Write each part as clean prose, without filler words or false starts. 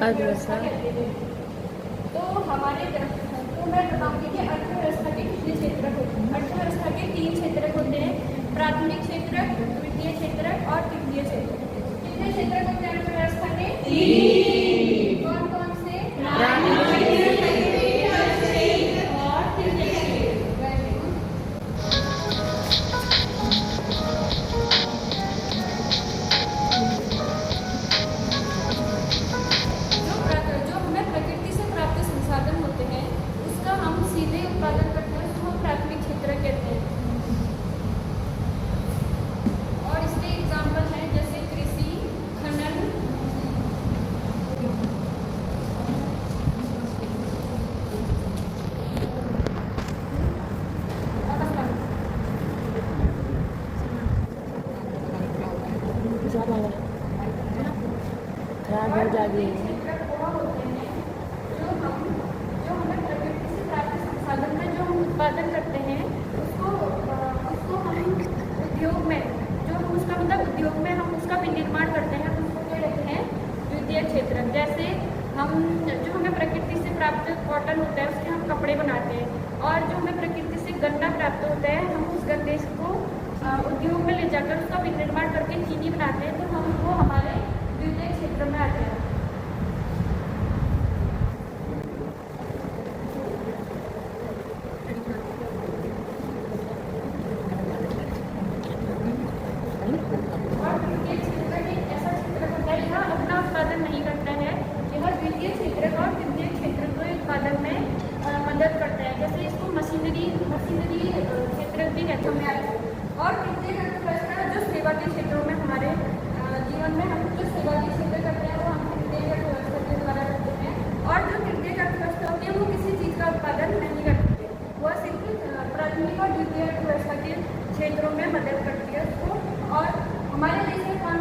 अर्थव्यवस्था कहते हैं। तो हमारे तो मैं बताऊंगी कि अर्थव्यवस्था के कितने क्षेत्रक होते हैं। अर्थव्यवस्था के 3 क्षेत्रक होते हैं, प्राथमिक क्षेत्रक, द्वितीय क्षेत्रक और तृतीय क्षेत्रक। कितने क्षेत्रक होते हैं अर्थव्यवस्था के? 3। कौन कौन से? प्राथमिक और तृतीय क्षेत्रक। जो हमें प्रकृति से प्राप्त संसाधन होते हैं उसका हम सीधे उत्पादन करते हैं, उसको हम प्राथमिक क्षेत्र कहते हैं। और इसके एग्जाम्पल हैं जैसे कृषि, खनन, खराब हो जाएगी। क्षेत्रक वो होते हैं जो हमें प्रकृति से प्राप्त संसाधन में जो हम उत्पादन करते हैं उसको हम उद्योग में उसका मतलब उद्योग में हम उसका विनिर्माण करते हैं, उसको क्या कहते हैं? द्वितीय क्षेत्रक। जैसे जो हमें प्रकृति से प्राप्त कॉटन होता है उसके हम कपड़े बनाते हैं, और जो हमें प्रकृति से गन्ना प्राप्त होता है हम उस गन्ने को उद्योग में ले जाकर उसका विनिर्माण करके चीनी बनाते हैं, तो हम वो हमारे द्वितीय क्षेत्र में आते हैं। और तृतीय क्षेत्रक एक ऐसा क्षेत्र होता है यहाँ अपना उत्पादन नहीं करता है, यह द्वितीय क्षेत्रक और तृतीय क्षेत्रक को उत्पादन में मदद करता है। जैसे इसको मशीनरी क्षेत्रक भी कहते हैं। और तृतीय अर्थव्यवस्था जो सेवा के क्षेत्रों में हमारे जीवन में हम जो सेवा के क्षेत्र करते हैं वो हम तृतीय अर्थव्यवस्था के द्वारा करते हैं। और जो तृतीय अर्थव्यवस्था होती है वो किसी चीज़ का उत्पादन नहीं करती है, वह सिर्फ प्राथमिक और द्वितीय अर्थव्यवस्था के क्षेत्रों में मदद करती है उसको। और हमारे देश में कौन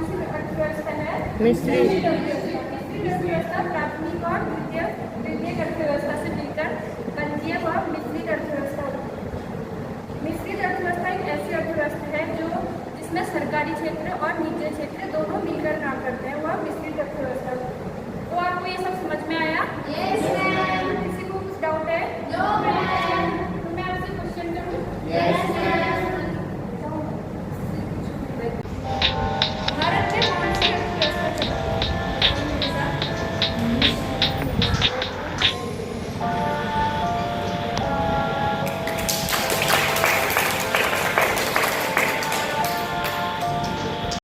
सी अर्थव्यवस्था है? मिश्रित अर्थव्यवस्था प्राथमिक और द्वितीय अर्थव्यवस्था से मिलकर बनती है, वह मिश्रित अर्थव्यवस्था होती है। मिश्रित अर्थव्यवस्था एक ऐसी अर्थव्यवस्था है जिसमें सरकारी क्षेत्र और निजी क्षेत्र दोनों मिलकर काम करते हैं, वह मिश्रित अर्थव्यवस्था। तो आपको ये सब समझ में आया?